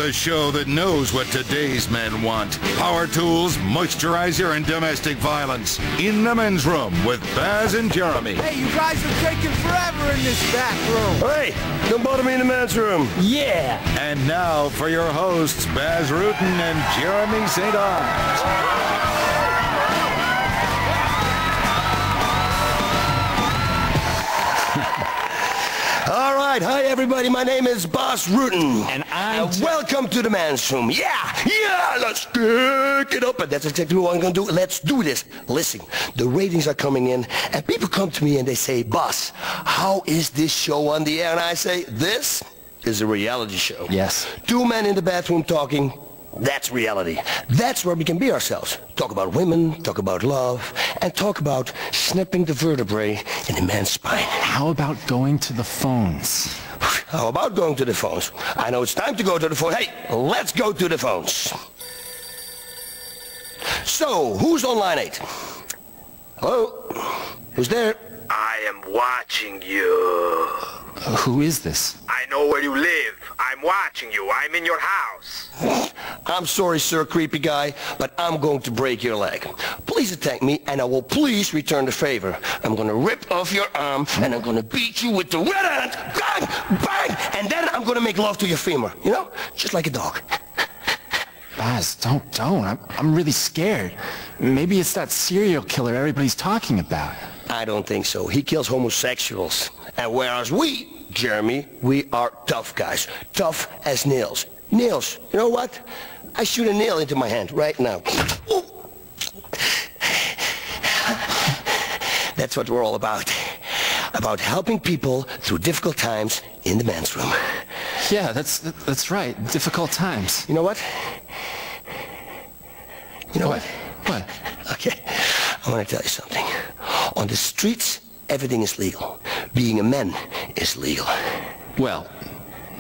The show that knows what today's men want. Power tools, moisturizer, and domestic violence. In the men's room with Baz and Jeremy. Hey, you guys are taking forever in this back room. Hey, don't bother me in the men's room. Yeah. And now for your hosts, Baz Rutten and Jeremy St. Arms. All right, hi everybody, my name is Baz Rutten. And welcome to the men's room. Yeah, let's kick it up. And that's exactly what I'm going to do. Let's do this. Listen, the ratings are coming in, and people come to me and they say, Baz, how is this show on the air? And I say, this is a reality show. Yes. Two men in the bathroom talking. That's reality. That's where we can be ourselves. Talk about women, talk about love, and talk about snipping the vertebrae in a man's spine. How about going to the phones? How about going to the phones? I know it's time to go to the phone. Hey, let's go to the phones. So, who's on line 8? Hello? Who's there? I am watching you. Who is this? I know where you live. I'm watching you. I'm in your house. I'm sorry, sir, creepy guy, but I'm going to break your leg. Please attack me, and I will please return the favor. I'm going to rip off your arm, and I'm going to beat you with the red hand. Bang! Bang! And then I'm going to make love to your femur. You know? Just like a dog. Baz, don't. I'm really scared. Maybe it's that serial killer everybody's talking about. I don't think so. He kills homosexuals. And whereas we, Jeremy, we are tough guys. Tough as nails. Nails. You know what? I shoot a nail into my hand right now. Ooh. That's what we're all about. About helping people through difficult times in the men's room. Yeah, that's right. Difficult times. You know what? You know what? What? Okay, I want to tell you something. On the streets, everything is legal. Being a man is legal. Well,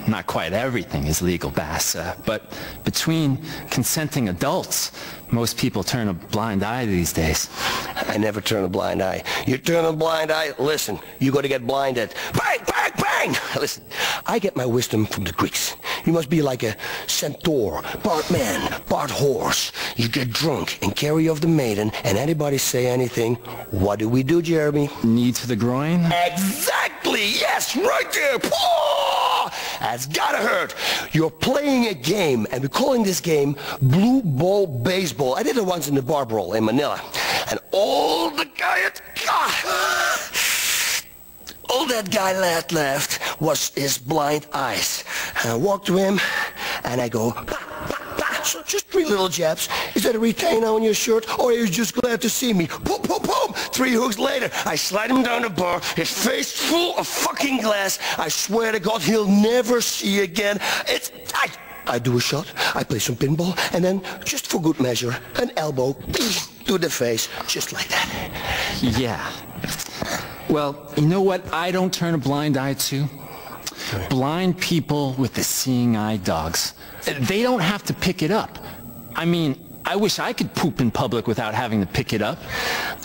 not quite everything is legal, Baz, but between consenting adults, most people turn a blind eye these days. I never turn a blind eye. You turn a blind eye, listen, you got to get blinded. Bang, bang, bang! Listen, I get my wisdom from the Greeks. You must be like a centaur, part man, part horse. You get drunk and carry off the maiden, and anybody say anything, what do we do, Jeremy? Knee to the groin? Exactly, yes, right there. Oh, that's gotta hurt. You're playing a game, and we're calling this game blue ball baseball. I did it once in the bar brawl in Manila, and all that guy left was his blind eyes. And I walk to him, and I go, bah, bah, bah. So just 3 little jabs. Is that a retainer on your shirt, or are you just glad to see me? Boom, boom, boom. 3 hooks later, I slide him down the bar, his face full of fucking glass. I swear to God, he'll never see again. I do a shot, I play some pinball, and then, just for good measure, an elbow to the face, just like that. Yeah. Well, you know what I don't turn a blind eye to? Blind people with the seeing eye dogs. They don't have to pick it up. I mean, I wish I could poop in public without having to pick it up.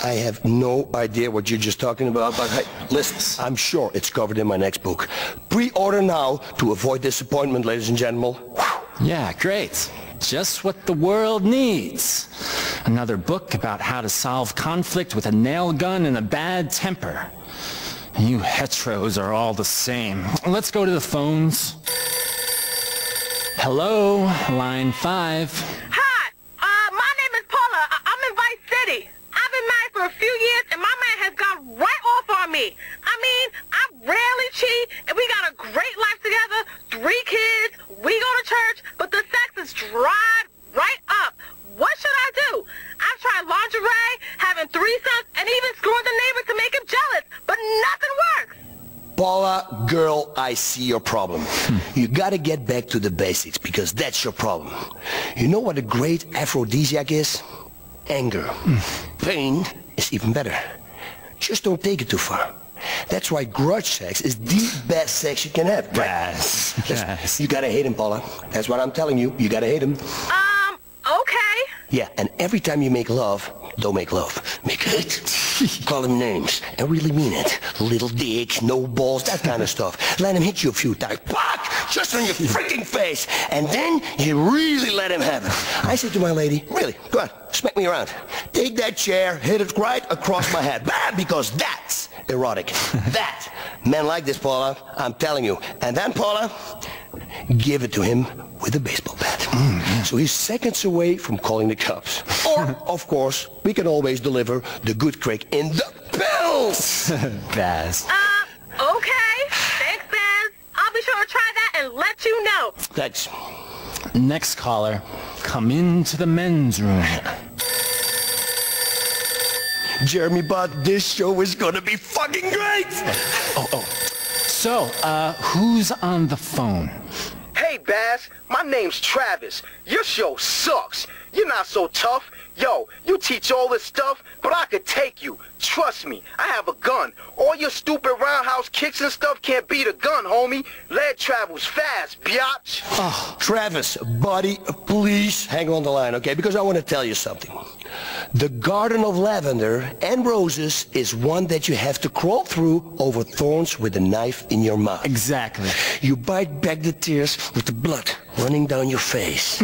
I have no idea what you're just talking about, but hey, listen, I'm sure it's covered in my next book. Pre-order now to avoid disappointment, ladies and gentlemen. Yeah, great. Just what the world needs. Another book about how to solve conflict with a nail gun and a bad temper. You heteros are all the same. Let's go to the phones. Hello, line 5. Hi, my name is Paula. I'm in Vice City. I've been married for a few years, and my man has gone right off on me. I mean, I rarely cheat, and we got a great life together, 3 kids, we go to church, but the sex is dried right up. What should I do? I've tried lingerie, having threesomes, and even screwing the neighbor to make him jealous, but nothing works. Paula, girl, I see your problem. You gotta get back to the basics, because that's your problem. You know what a great aphrodisiac is? Anger. Pain is even better. Just don't take it too far. That's why grudge sex is the best sex you can have. Yes. You gotta hate him, Paula. That's what I'm telling you. You gotta hate him. Okay. Yeah, and every time you make love, don't make love. Make hate. Call him names and really mean it. Little dick, no balls, that kind of stuff. Let him hit you a few times. Fuck! just on your freaking face. And then you really let him have it. I said to my lady, really, go on, smack me around. Take that chair, hit it right across my head. Bam, because that's erotic. That. Men like this, Paula, I'm telling you. And then, Paula, give it to him with a baseball bat. So he's seconds away from calling the cops. Or, of course, we can always deliver the good crick in the pills. Baz. Okay. Thanks, Baz. I'll be sure to try that and let you know. Thanks. Next caller, come into the men's room. Jeremy, but this show is gonna be fucking great! So, who's on the phone? Hey, Baz, my name's Travis. Your show sucks. You're not so tough. Yo, you teach all this stuff, but I could take you. Trust me, I have a gun. All your stupid roundhouse kicks and stuff can't beat a gun, homie. Lead travels fast, biatch. Oh, Travis, buddy, please hang on the line, okay? Because I want to tell you something. The Garden of Lavender and Roses is one that you have to crawl through over thorns with a knife in your mouth. Exactly. You bite back the tears with the blood running down your face.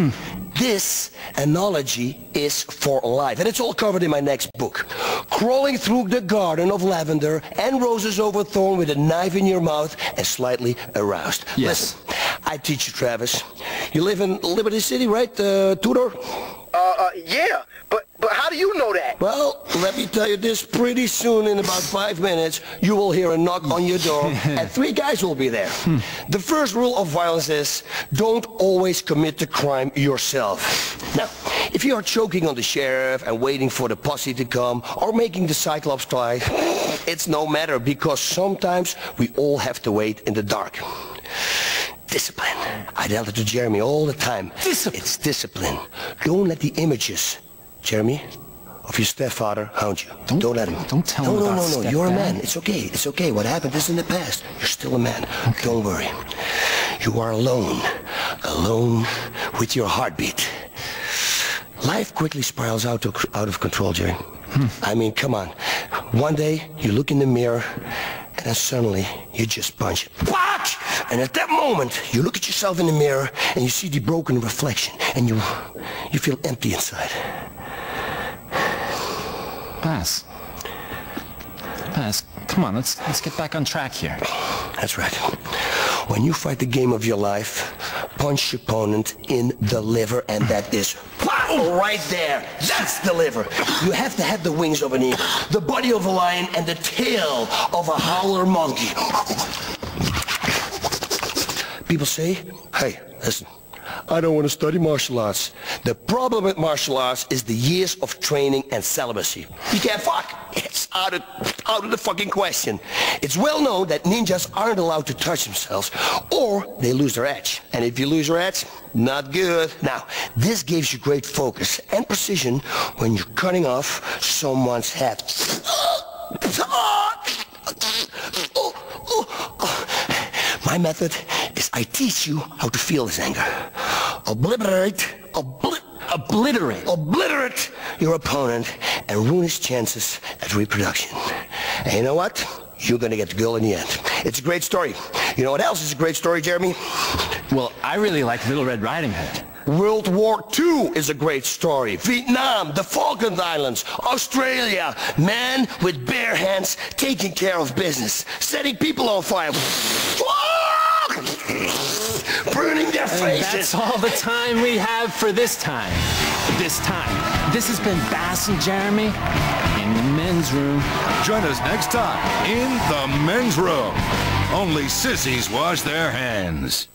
This analogy is for life, and it's all covered in my next book. Crawling through the Garden of Lavender and Roses over thorn with a knife in your mouth and slightly aroused. Yes. Listen, I teach you, Travis. You live in Liberty City, right, Tudor? Yeah, but how do you know that? Well, let me tell you this, pretty soon, in about 5 minutes, you will hear a knock on your door, and 3 guys will be there. The first rule of violence is, don't always commit the crime yourself. Now, if you are choking on the sheriff and waiting for the posse to come, or making the Cyclops cry, it's no matter, because sometimes we all have to wait in the dark. Discipline. I tell it to Jeremy all the time. Discipline. It's discipline. Don't let the images, Jeremy, of your stepfather hound you. Don't let him. Don't tell him about No. You're a stepdad. man. It's okay. It's okay. What happened is in the past. You're still a man. Okay. Don't worry. You are alone. Alone with your heartbeat. Life quickly spirals out of control, Jerry. I mean, come on. One day, you look in the mirror, and then suddenly, you just punch it. Fuck! And at that moment, you look at yourself in the mirror, and you see the broken reflection, and you feel empty inside. Baz, come on, let's get back on track here. That's right. When you fight the game of your life, punch your opponent in the liver, and that is right there. That's the liver. You have to have the wings of an eagle, the body of a lion, and the tail of a howler monkey. People say, hey, listen, I don't want to study martial arts. The problem with martial arts is the years of training and celibacy. You can't fuck. It's out of the fucking question. It's well known that ninjas aren't allowed to touch themselves, or they lose their edge. And if you lose your edge, not good. Now, this gives you great focus and precision when you're cutting off someone's head. My method is I teach you how to feel this anger. Obliterate your opponent and ruin his chances at reproduction. And you know what? You're gonna get the girl in the end. It's a great story. You know what else is a great story, Jeremy? Well, I really like Little Red Riding Hood. World War II is a great story. Vietnam, the Falkland Islands, Australia. Men with bare hands taking care of business, setting people on fire. Burning their faces. That's all the time we have for this time. This has been Bass and Jeremy in the men's room. Join us next time in the men's room. Only sissies wash their hands.